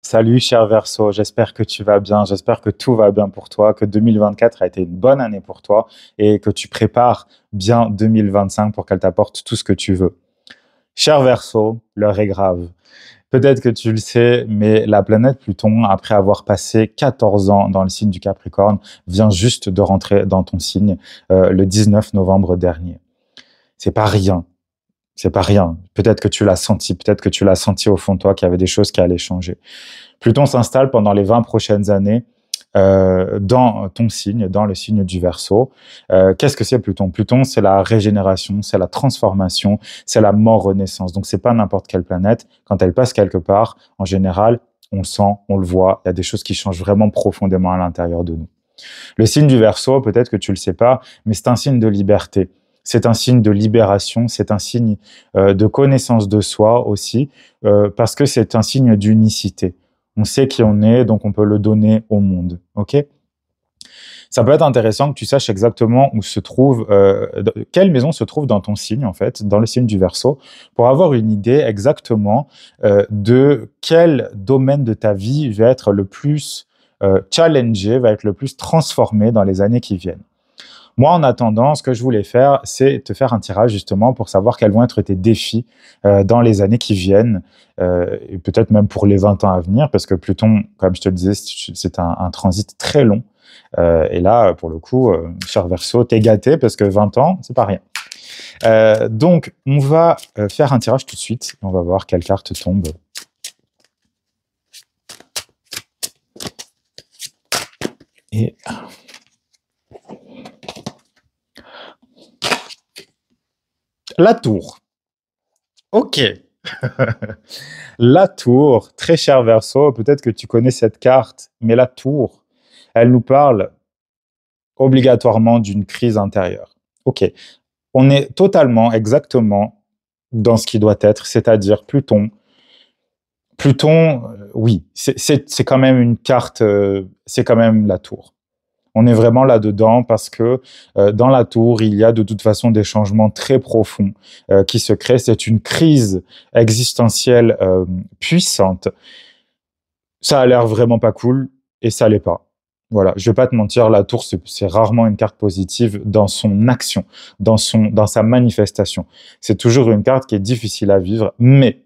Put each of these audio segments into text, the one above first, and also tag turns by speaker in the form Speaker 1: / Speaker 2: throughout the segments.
Speaker 1: Salut cher Verseau, j'espère que tu vas bien, j'espère que tout va bien pour toi, que 2024 a été une bonne année pour toi et que tu prépares bien 2025 pour qu'elle t'apporte tout ce que tu veux. Cher Verseau, l'heure est grave. Peut-être que tu le sais, mais la planète Pluton, après avoir passé 14 ans dans le signe du Capricorne, vient juste de rentrer dans ton signe le 19 novembre dernier. C'est pas rien. C'est pas rien. Peut-être que tu l'as senti, peut-être que tu l'as senti au fond de toi qu'il y avait des choses qui allaient changer. Pluton s'installe pendant les 20 prochaines années dans ton signe, dans le signe du Verseau. Qu'est-ce que c'est Pluton? Pluton, c'est la régénération, c'est la transformation, c'est la mort-renaissance. Donc, c'est pas n'importe quelle planète. Quand elle passe quelque part, en général, on le sent, on le voit. Il y a des choses qui changent vraiment profondément à l'intérieur de nous. Le signe du Verseau, peut-être que tu le sais pas, mais c'est un signe de liberté. C'est un signe de libération, c'est un signe de connaissance de soi aussi, parce que c'est un signe d'unicité. On sait qui on est, donc on peut le donner au monde. Ok? Ça peut être intéressant que tu saches exactement où se trouve, quelle maison se trouve dans ton signe, en fait, dans le signe du Verseau, pour avoir une idée exactement de quel domaine de ta vie va être le plus challengé, va être le plus transformé dans les années qui viennent. Moi, en attendant, ce que je voulais faire, c'est te faire un tirage justement pour savoir quels vont être tes défis dans les années qui viennent, et peut-être même pour les 20 ans à venir, parce que Pluton, comme je te le disais, c'est un transit très long. Et là, pour le coup, cher Verseau, t'es gâté parce que 20 ans, c'est pas rien. Donc, on va faire un tirage tout de suite. On va voir quelle carte tombe. Et la tour. Ok. La tour, très cher Verseau, peut-être que tu connais cette carte, mais la tour, elle nous parle obligatoirement d'une crise intérieure. Ok. On est totalement, exactement dans ce qui doit être, c'est-à-dire Pluton. Pluton, oui, c'est quand même une carte, c'est quand même la tour. On est vraiment là-dedans parce que dans la tour, il y a de toute façon des changements très profonds qui se créent. C'est une crise existentielle puissante. Ça a l'air vraiment pas cool et ça l'est pas. Voilà, je vais pas te mentir, la tour, c'est rarement une carte positive dans son action, dans sa manifestation. C'est toujours une carte qui est difficile à vivre, mais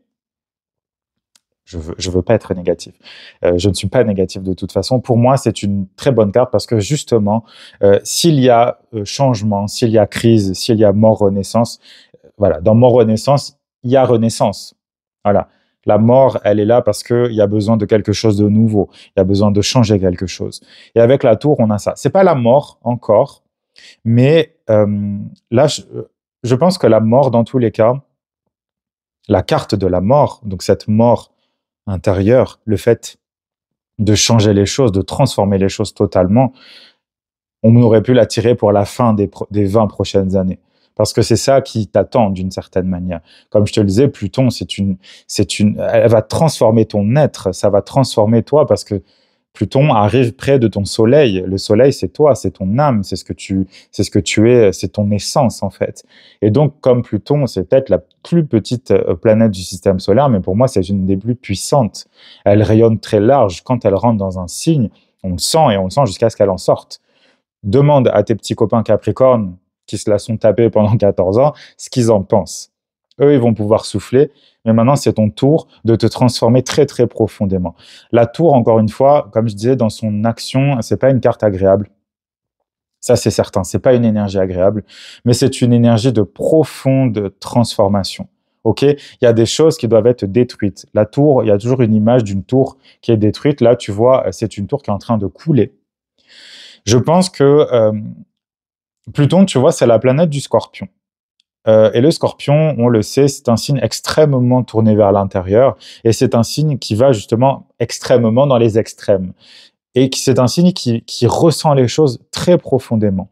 Speaker 1: je veux pas être négatif. Je ne suis pas négatif de toute façon. Pour moi, c'est une très bonne carte parce que justement, s'il y a changement, s'il y a crise, s'il y a mort-renaissance, voilà, dans mort-renaissance, il y a renaissance. Voilà. La mort, elle est là parce qu'il y a besoin de quelque chose de nouveau. Il y a besoin de changer quelque chose. Et avec la tour, on a ça. C'est pas la mort encore, mais là, je pense que la mort, dans tous les cas, la carte de la mort, donc cette mort intérieur, le fait de changer les choses, de transformer les choses totalement, on aurait pu la tirer pour la fin des 20 prochaines années. Parce que c'est ça qui t'attend d'une certaine manière. Comme je te le disais, Pluton, elle va transformer ton être, ça va transformer toi parce que Pluton arrive près de ton soleil. Le soleil, c'est toi, c'est ton âme, c'est ce que tu es, c'est ton essence, en fait. Et donc, comme Pluton, c'est peut-être la plus petite planète du système solaire, mais pour moi, c'est une des plus puissantes. Elle rayonne très large. Quand elle rentre dans un signe, on le sent et on le sent jusqu'à ce qu'elle en sorte. Demande à tes petits copains Capricorne qui se la sont tapés pendant 14 ans ce qu'ils en pensent. Eux, ils vont pouvoir souffler, mais maintenant, c'est ton tour de te transformer très, très profondément. La tour, encore une fois, comme je disais, dans son action, c'est pas une carte agréable. Ça, c'est certain. C'est pas une énergie agréable, mais c'est une énergie de profonde transformation. Ok? Il y a des choses qui doivent être détruites. La tour, il y a toujours une image d'une tour qui est détruite. Là, tu vois, c'est une tour qui est en train de couler. Je pense que Pluton, tu vois, c'est la planète du Scorpion. Et le Scorpion, on le sait, c'est un signe extrêmement tourné vers l'intérieur, et c'est un signe qui va justement extrêmement dans les extrêmes, et c'est un signe qui ressent les choses très profondément.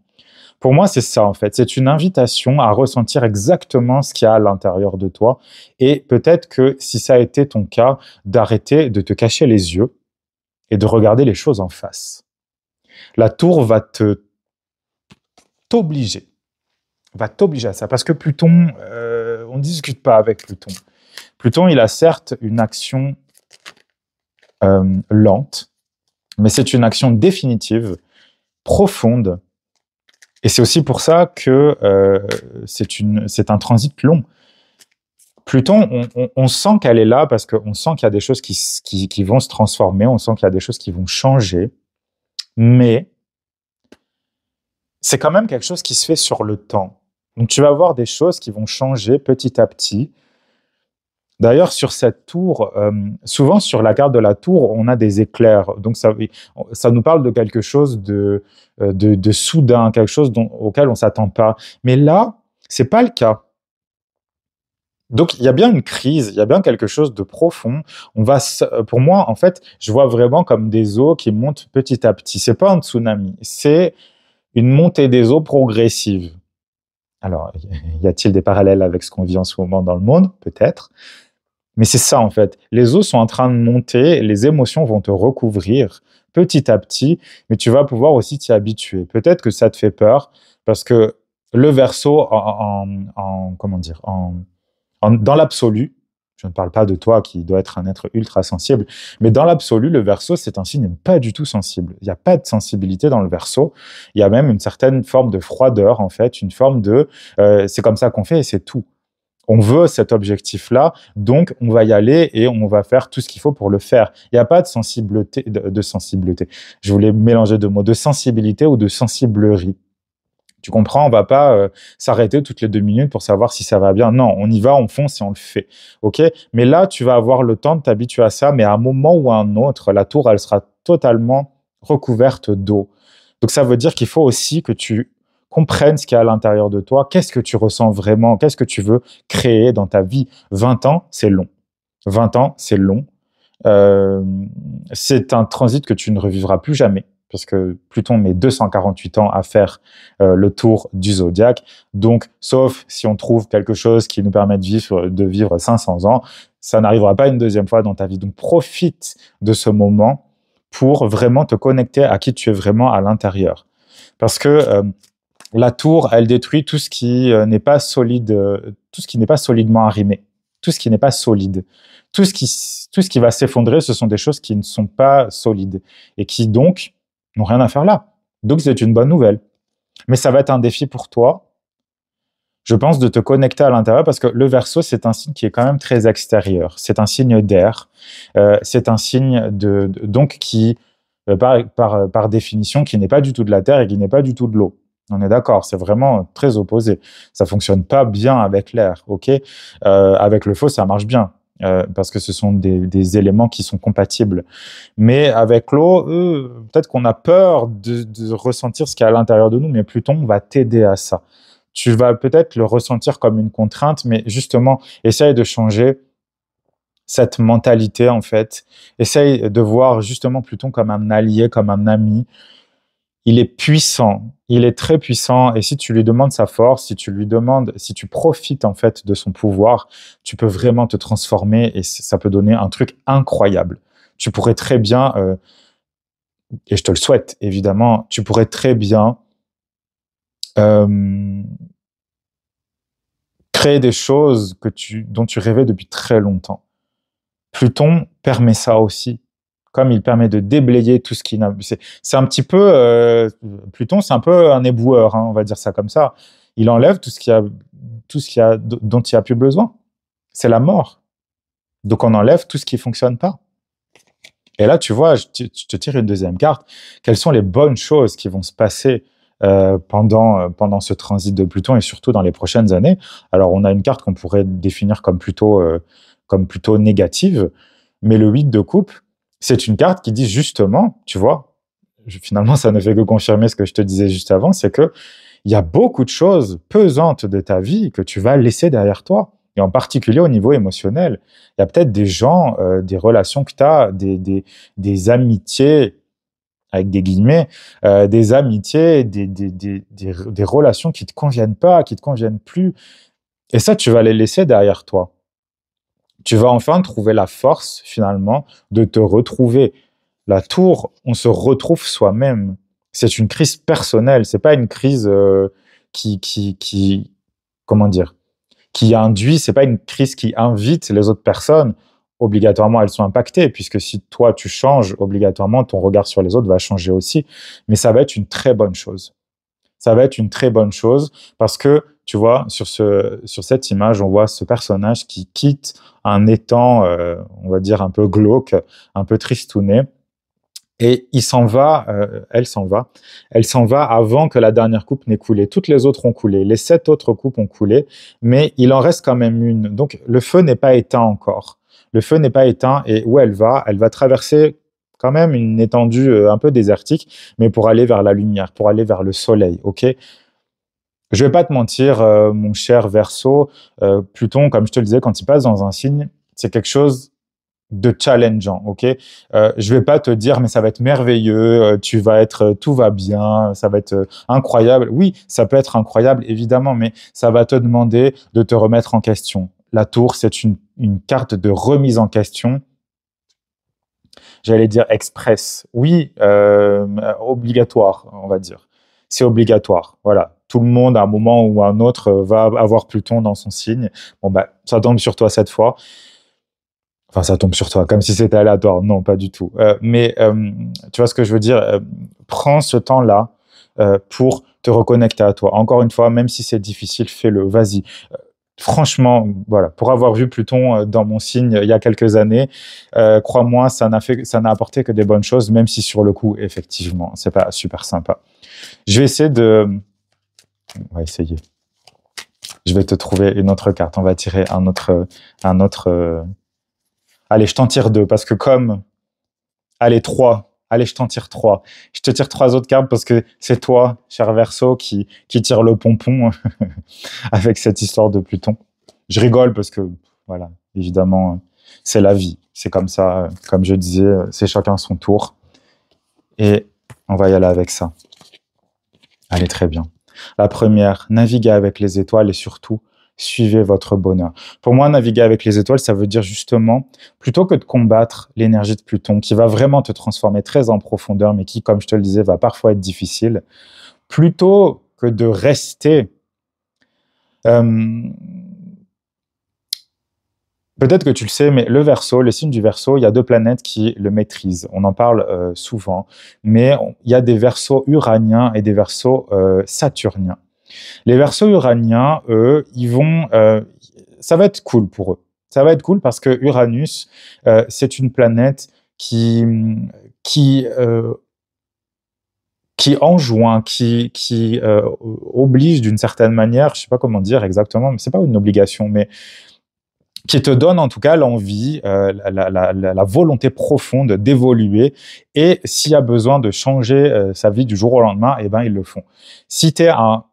Speaker 1: Pour moi, c'est ça en fait, c'est une invitation à ressentir exactement ce qu'il y a à l'intérieur de toi, et peut-être que si ça a été ton cas, d'arrêter de te cacher les yeux et de regarder les choses en face. La tour t'obliger va t'obliger à ça. Parce que Pluton, on ne discute pas avec Pluton. Pluton, il a certes une action lente, mais c'est une action définitive, profonde. Et c'est aussi pour ça que c'est un transit long. Pluton, on sent qu'elle est là parce qu'on sent qu'il y a des choses qui vont se transformer, on sent qu'il y a des choses qui vont changer, mais c'est quand même quelque chose qui se fait sur le temps. Donc tu vas voir des choses qui vont changer petit à petit. D'ailleurs, sur cette tour, souvent sur la carte de la tour, on a des éclairs. Donc ça nous parle de quelque chose de soudain, quelque chose auquel on ne s'attend pas. Mais là, c'est pas le cas. Donc, il y a bien une crise, il y a bien quelque chose de profond. Pour moi, en fait, je vois vraiment comme des eaux qui montent petit à petit. C'est pas un tsunami, c'est une montée des eaux progressive. Alors, y a-t-il des parallèles avec ce qu'on vit en ce moment dans le monde? Peut-être. Mais c'est ça, en fait. Les eaux sont en train de monter, les émotions vont te recouvrir petit à petit, mais tu vas pouvoir aussi t'y habituer. Peut-être que ça te fait peur, parce que le Verseau, comment dire, dans l'absolu, je ne parle pas de toi qui dois être un être ultra sensible, mais dans l'absolu, le Verseau, c'est un signe pas du tout sensible. Il n'y a pas de sensibilité dans le Verseau. Il y a même une certaine forme de froideur, en fait, une forme de c'est comme ça qu'on fait et c'est tout. On veut cet objectif-là, donc on va y aller et on va faire tout ce qu'il faut pour le faire. Il n'y a pas de sensibilité, de sensibilité. Je voulais mélanger deux mots, de sensibilité ou de sensiblerie. Tu comprends, on va pas s'arrêter toutes les 2 minutes pour savoir si ça va bien. Non, on y va, on fonce et on le fait. Ok. Mais là, tu vas avoir le temps de t'habituer à ça, mais à un moment ou à un autre, la tour, elle sera totalement recouverte d'eau. Donc ça veut dire qu'il faut aussi que tu comprennes ce qu'il y a à l'intérieur de toi. Qu'est-ce que tu ressens vraiment? Qu'est-ce que tu veux créer dans ta vie? 20 ans, c'est long. 20 ans, c'est long. C'est un transit que tu ne revivras plus jamais, parce que Pluton met 248 ans à faire le tour du zodiaque. Donc, sauf si on trouve quelque chose qui nous permet de vivre 500 ans, ça n'arrivera pas une deuxième fois dans ta vie. Donc, profite de ce moment pour vraiment te connecter à qui tu es vraiment à l'intérieur. Parce que la tour, elle détruit tout ce qui n'est pas solide, tout ce qui n'est pas solidement arrimé, tout ce qui n'est pas solide. Tout ce qui va s'effondrer, ce sont des choses qui ne sont pas solides et qui donc n'ont rien à faire là. Donc c'est une bonne nouvelle. Mais ça va être un défi pour toi, je pense, de te connecter à l'intérieur, parce que le Verseau, c'est un signe qui est quand même très extérieur. C'est un signe d'air. C'est un signe donc qui, par définition, qui n'est pas du tout de la terre et qui n'est pas du tout de l'eau. On est d'accord, c'est vraiment très opposé. Ça fonctionne pas bien avec l'air, ok. Avec le feu, ça marche bien. Parce que ce sont des éléments qui sont compatibles. Mais avec l'eau, peut-être qu'on a peur de ressentir ce qu'il y a à l'intérieur de nous, mais Pluton va t'aider à ça. Tu vas peut-être le ressentir comme une contrainte, mais justement, essaye de changer cette mentalité, en fait. Essaye de voir justement Pluton comme un allié, comme un ami. Il est puissant, il est très puissant, et si tu lui demandes sa force, si tu profites en fait de son pouvoir, tu peux vraiment te transformer et ça peut donner un truc incroyable. Tu pourrais très bien, et je te le souhaite évidemment, tu pourrais très bien créer des choses dont tu rêvais depuis très longtemps. Pluton permet ça aussi. Comme il permet de déblayer tout ce qui n'a... C'est un petit peu... Pluton, c'est un peu un éboueur, hein, on va dire ça comme ça. Il enlève tout ce dont il n'y a plus besoin. C'est la mort. Donc on enlève tout ce qui ne fonctionne pas. Et là, tu vois, je te tire une deuxième carte. Quelles sont les bonnes choses qui vont se passer pendant ce transit de Pluton et surtout dans les prochaines années? Alors, on a une carte qu'on pourrait définir comme plutôt négative, mais le 8 de coupe, c'est une carte qui dit justement, tu vois, finalement, ça ne fait que confirmer ce que je te disais juste avant, c'est que il y a beaucoup de choses pesantes de ta vie que tu vas laisser derrière toi. Et en particulier au niveau émotionnel. Il y a peut-être des gens, des relations que tu as, des amitiés, avec des guillemets, des amitiés, des relations qui ne te conviennent pas, qui ne te conviennent plus. Et ça, tu vas les laisser derrière toi. Tu vas enfin trouver la force, finalement, de te retrouver. La tour, on se retrouve soi-même. C'est une crise personnelle, c'est pas une crise comment dire, qui induit, c'est pas une crise qui invite les autres personnes. obligatoirement, elles sont impactées, puisque si toi, tu changes, obligatoirement, ton regard sur les autres va changer aussi. Mais ça va être une très bonne chose. Ça va être une très bonne chose parce que, tu vois, sur cette image, on voit ce personnage qui quitte un étang, on va dire, un peu glauque, un peu tristouné. Et il s'en va, elle s'en va avant que la dernière coupe n'ait coulé. Toutes les autres ont coulé, les 7 autres coupes ont coulé, mais il en reste quand même une. Donc le feu n'est pas éteint encore. Le feu n'est pas éteint et où elle va traverser quand même une étendue un peu désertique, mais pour aller vers la lumière, pour aller vers le soleil, ok? Je vais pas te mentir, mon cher Verseau, Pluton, comme je te le disais, quand il passe dans un signe, c'est quelque chose de challengeant, ok? Je vais pas te dire, mais ça va être merveilleux, tu vas être, tout va bien, ça va être incroyable. Oui, ça peut être incroyable, évidemment, mais ça va te demander de te remettre en question. La tour, c'est une carte de remise en question. J'allais dire express. Oui, obligatoire, on va dire. C'est obligatoire, voilà. Tout le monde, à un moment ou à un autre, va avoir Pluton dans son signe. Bon, bah, ça tombe sur toi cette fois. Enfin, ça tombe sur toi, comme si c'était aléatoire. Non, pas du tout. Mais tu vois ce que je veux dire? Prends ce temps-là pour te reconnecter à toi. Encore une fois, même si c'est difficile, fais-le. Vas-y. Franchement, voilà, pour avoir vu Pluton dans mon signe il y a quelques années, crois-moi, ça n'a apporté que des bonnes choses, même si sur le coup, effectivement, c'est pas super sympa. Je vais essayer de... On va essayer. Je vais te trouver une autre carte. On va tirer un autre... Allez, je t'en tire 2, parce que comme... Allez, 3. Allez, je t'en tire 3. Je te tire 3 autres cartes parce que c'est toi, cher Verseau, qui tire le pompon avec cette histoire de Pluton. Je rigole parce que, voilà, évidemment, c'est la vie. C'est comme ça, comme je disais, c'est chacun son tour. Et on va y aller avec ça. Allez, très bien. La première, naviguer avec les étoiles et surtout, suivez votre bonheur. Pour moi, naviguer avec les étoiles, ça veut dire justement, plutôt que de combattre l'énergie de Pluton, qui va vraiment te transformer très en profondeur, mais qui, comme je te le disais, va parfois être difficile, plutôt que de rester... Peut-être que tu le sais, mais le Verseau, le signe du Verseau, il y a 2 planètes qui le maîtrisent. On en parle souvent, mais il y a des Verseaux uraniens et des Verseaux saturniens. Les Verseaux uraniens, eux, ça va être cool pour eux. Ça va être cool parce que Uranus, c'est une planète qui enjoint, qui oblige d'une certaine manière, je sais pas comment dire exactement, mais c'est pas une obligation, mais qui te donne en tout cas l'envie, la volonté profonde d'évoluer, et s'il y a besoin de changer sa vie du jour au lendemain, eh ben ils le font. Si tu es un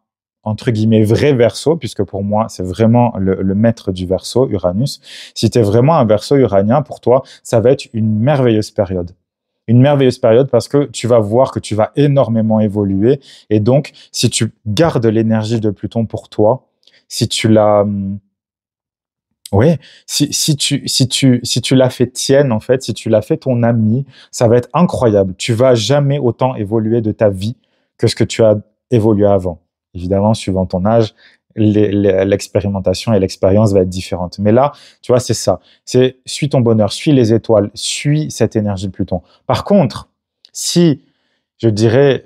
Speaker 1: entre guillemets vrai Verseau, puisque pour moi c'est vraiment le maître du Verseau, Uranus, si tu es vraiment un Verseau uranien, pour toi ça va être une merveilleuse période. Une merveilleuse période parce que tu vas voir que tu vas énormément évoluer, et donc si tu gardes l'énergie de Pluton pour toi, si tu la... Oui, si tu l'as fait tienne, en fait, si tu l'as fait ton ami, ça va être incroyable. Tu vas jamais autant évoluer de ta vie que ce que tu as évolué avant. Évidemment, suivant ton âge, l'expérimentation et l'expérience va être différente. Mais là, tu vois, c'est ça. C'est suis ton bonheur, suis les étoiles, suis cette énergie de Pluton. Par contre, si, je dirais,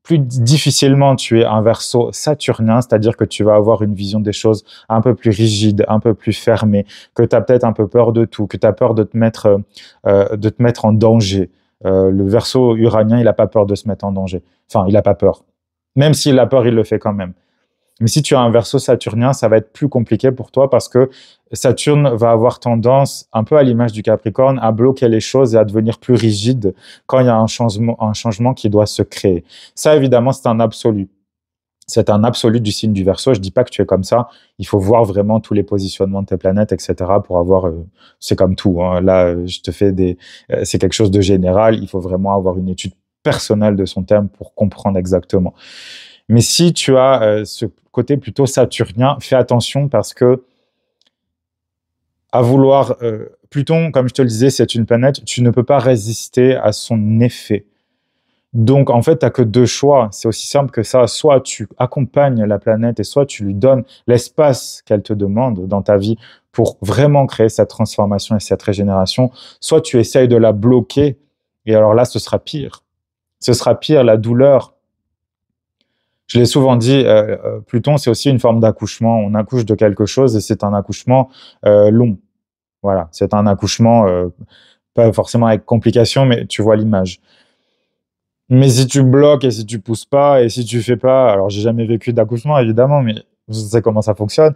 Speaker 1: plus difficilement tu es un Verseau saturnien, c'est-à-dire que tu vas avoir une vision des choses un peu plus rigide, un peu plus fermée, que tu as peut-être un peu peur de tout, que tu as peur de te mettre en danger. Le Verseau uranien, il n'a pas peur de se mettre en danger. Enfin, il n'a pas peur. Même s'il a peur, il le fait quand même. Mais si tu as un Verseau saturnien, ça va être plus compliqué pour toi parce que Saturne va avoir tendance, un peu à l'image du Capricorne, à bloquer les choses et à devenir plus rigide quand il y a un changement qui doit se créer. Ça, évidemment, c'est un absolu. C'est un absolu du signe du Verseau. Je dis pas que tu es comme ça. Il faut voir vraiment tous les positionnements de tes planètes, etc. pour avoir... c'est comme tout. Hein. Là, je te fais c'est quelque chose de général. Il faut vraiment avoir une étude personnelle de son thème pour comprendre exactement. Mais si tu as ce côté plutôt saturnien, fais attention parce que à vouloir... Pluton, comme je te le disais, c'est une planète, tu ne peux pas résister à son effet. Donc, en fait, tu n'as que 2 choix. C'est aussi simple que ça. Soit tu accompagnes la planète et soit tu lui donnes l'espace qu'elle te demande dans ta vie pour vraiment créer cette transformation et cette régénération, soit tu essayes de la bloquer, et alors là, ce sera pire. Ce sera pire, la douleur. Je l'ai souvent dit, Pluton, c'est aussi une forme d'accouchement. On accouche de quelque chose et c'est un accouchement long. Voilà, c'est un accouchement, pas forcément avec complications, mais tu vois l'image. Mais si tu bloques et si tu pousses pas et si tu fais pas, alors j'ai jamais vécu d'accouchement évidemment, mais je sais comment ça fonctionne.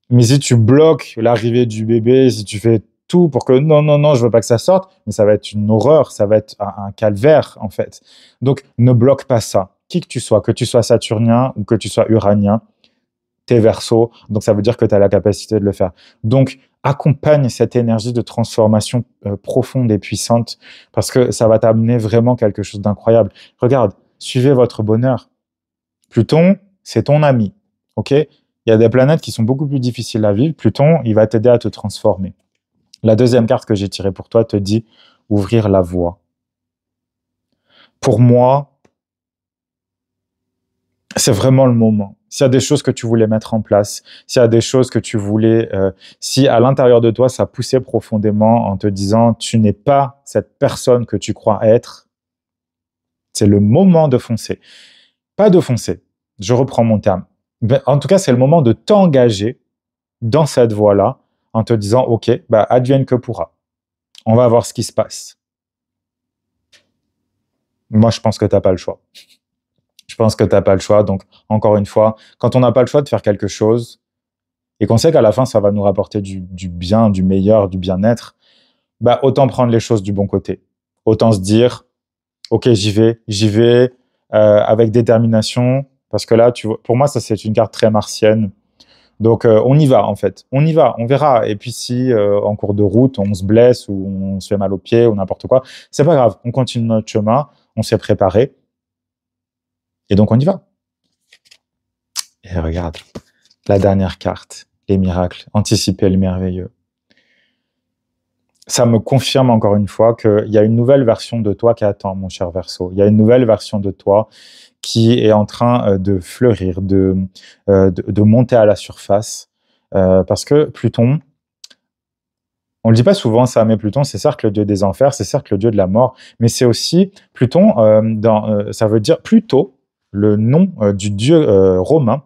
Speaker 1: Mais si tu bloques l'arrivée du bébé, si tu fais tout pour que non, non, non, je veux pas que ça sorte, mais ça va être une horreur, ça va être un calvaire en fait. Donc ne bloque pas ça. Qui que tu sois saturnien ou que tu sois uranien, t'es Verseau, donc ça veut dire que tu as la capacité de le faire. Donc accompagne cette énergie de transformation profonde et puissante parce que ça va t'amener vraiment quelque chose d'incroyable. Regarde, suivez votre bonheur. Pluton, c'est ton ami, ok? Il y a des planètes qui sont beaucoup plus difficiles à vivre. Pluton, il va t'aider à te transformer. La deuxième carte que j'ai tirée pour toi te dit ouvrir la voie. Pour moi, c'est vraiment le moment. S'il y a des choses que tu voulais mettre en place, s'il y a des choses que tu voulais, si à l'intérieur de toi, ça poussait profondément en te disant tu n'es pas cette personne que tu crois être, c'est le moment de foncer. Pas de foncer, je reprends mon terme. Mais en tout cas, c'est le moment de t'engager dans cette voie-là en te disant ok, bah, advienne que pourra. On va voir ce qui se passe. Moi, je pense que tu n'as pas le choix. Je pense que tu n'as pas le choix. Donc, encore une fois, quand on n'a pas le choix de faire quelque chose et qu'on sait qu'à la fin, ça va nous rapporter du bien, du meilleur, du bien-être, bah, autant prendre les choses du bon côté. Autant se dire, ok, j'y vais avec détermination. Parce que là, tu vois, pour moi, ça, c'est une carte très martienne. Donc, on y va, en fait. On y va, on verra. Et puis, si en cours de route, on se blesse ou on se fait mal aux pieds ou n'importe quoi, c'est pas grave. On continue notre chemin, on s'est préparé. Et donc, on y va. Et regarde, la dernière carte, les miracles, anticiper le merveilleux. Ça me confirme encore une fois qu'il y a une nouvelle version de toi qui attend, mon cher Verseau. Il y a une nouvelle version de toi qui est en train de fleurir, de monter à la surface. Parce que Pluton, on ne le dit pas souvent ça, mais Pluton, c'est certes le dieu des enfers, c'est certes le dieu de la mort, mais c'est aussi, Pluton, ça veut dire Pluto, le nom du dieu romain,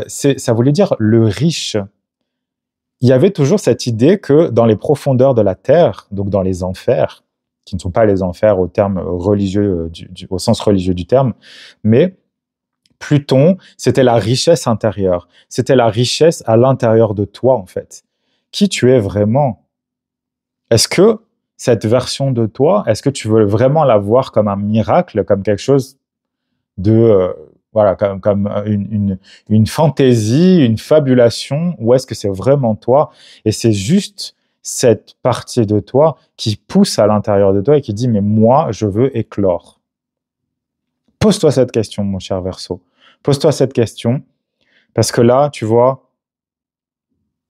Speaker 1: ça voulait dire le riche. Il y avait toujours cette idée que dans les profondeurs de la terre, donc dans les enfers, qui ne sont pas les enfers au terme religieux, au sens religieux du terme, mais Pluton, c'était la richesse intérieure, c'était la richesse à l'intérieur de toi en fait. Qui tu es vraiment? Est-ce que cette version de toi, est-ce que tu veux vraiment la voir comme un miracle, comme quelque chose de voilà, comme une fantaisie, une fabulation, ou est-ce que c'est vraiment toi et c'est juste cette partie de toi qui pousse à l'intérieur de toi et qui dit mais moi je veux éclore. Pose-toi cette question, mon cher Verseau. Pose-toi cette question parce que là, tu vois,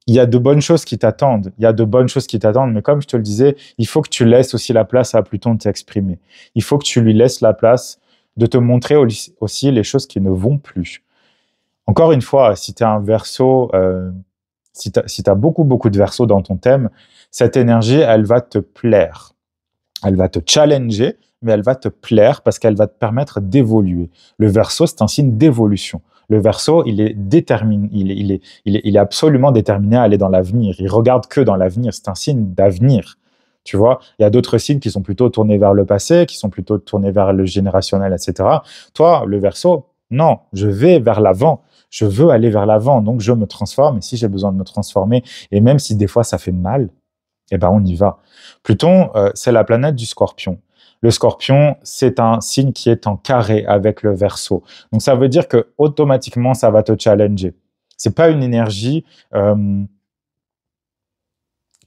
Speaker 1: il y a de bonnes choses qui t'attendent. Il y a de bonnes choses qui t'attendent, mais comme je te le disais, il faut que tu laisses aussi la place à Pluton de t'exprimer. Il faut que tu lui laisses la place de te montrer aussi les choses qui ne vont plus. Encore une fois, si tu es un Verseau, si tu as beaucoup, beaucoup de Verseaux dans ton thème, cette énergie, elle va te plaire. Elle va te challenger, mais elle va te plaire parce qu'elle va te permettre d'évoluer. Le Verseau, c'est un signe d'évolution. Le Verseau, il est absolument déterminé à aller dans l'avenir. Il regarde que dans l'avenir. C'est un signe d'avenir. Tu vois, il y a d'autres signes qui sont plutôt tournés vers le passé, qui sont plutôt tournés vers le générationnel, etc. Toi, le Verseau, non, je vais vers l'avant. Je veux aller vers l'avant, donc je me transforme. Et si j'ai besoin de me transformer, et même si des fois ça fait mal, eh ben on y va. Pluton, c'est la planète du Scorpion. Le Scorpion, c'est un signe qui est en carré avec le Verseau. Donc ça veut dire que automatiquement ça va te challenger. C'est pas une énergie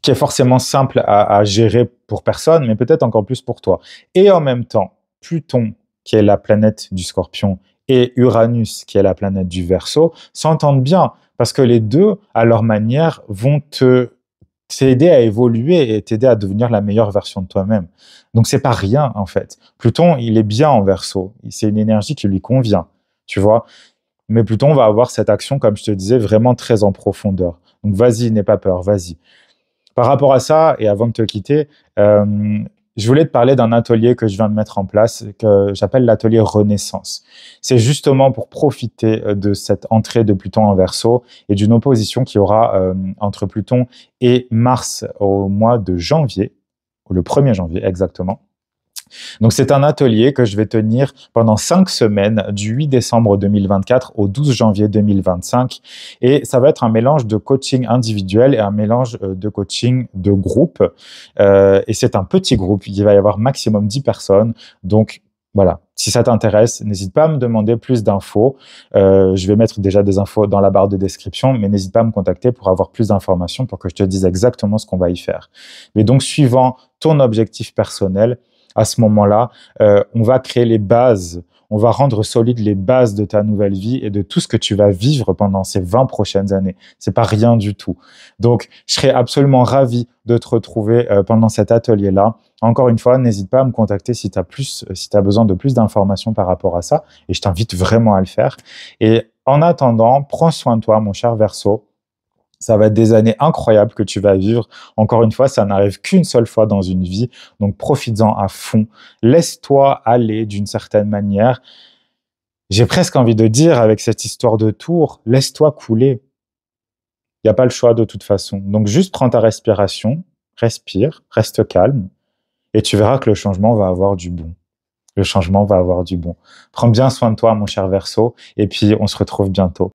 Speaker 1: qui est forcément simple à gérer pour personne, mais peut-être encore plus pour toi. Et en même temps, Pluton, qui est la planète du Scorpion, et Uranus, qui est la planète du Verseau, s'entendent bien, parce que les deux, à leur manière, vont t'aider à évoluer et t'aider à devenir la meilleure version de toi-même. Donc c'est pas rien, en fait. Pluton, il est bien en Verseau. C'est une énergie qui lui convient, tu vois. Mais Pluton va avoir cette action, comme je te disais, vraiment très en profondeur. Donc, vas-y, n'aie pas peur, vas-y. Par rapport à ça, et avant de te quitter, je voulais te parler d'un atelier que je viens de mettre en place, que j'appelle l'atelier Renaissance. C'est justement pour profiter de cette entrée de Pluton en Verseau et d'une opposition qu'il y aura entre Pluton et Mars au mois de janvier, le 1er janvier exactement. Donc, c'est un atelier que je vais tenir pendant 5 semaines, du 8 décembre 2024 au 12 janvier 2025. Et ça va être un mélange de coaching individuel et un mélange de coaching de groupe. Et c'est un petit groupe. Il va y avoir maximum 10 personnes. Donc, voilà, si ça t'intéresse, n'hésite pas à me demander plus d'infos. Je vais mettre déjà des infos dans la barre de description, mais n'hésite pas à me contacter pour avoir plus d'informations pour que je te dise exactement ce qu'on va y faire. Mais donc, suivant ton objectif personnel, à ce moment-là, on va créer les bases, on va rendre solides les bases de ta nouvelle vie et de tout ce que tu vas vivre pendant ces 20 prochaines années. C'est pas rien du tout. Donc, je serais absolument ravi de te retrouver pendant cet atelier-là. Encore une fois, n'hésite pas à me contacter si tu as besoin de plus d'informations par rapport à ça, et je t'invite vraiment à le faire. Et en attendant, prends soin de toi, mon cher Verseau. Ça va être des années incroyables que tu vas vivre. Encore une fois, ça n'arrive qu'une seule fois dans une vie, donc profites-en à fond. Laisse-toi aller d'une certaine manière. J'ai presque envie de dire, avec cette histoire de tour, laisse-toi couler. Il n'y a pas le choix de toute façon. Donc juste prends ta respiration, respire, reste calme, et tu verras que le changement va avoir du bon. Le changement va avoir du bon. Prends bien soin de toi, mon cher Verseau, et puis on se retrouve bientôt.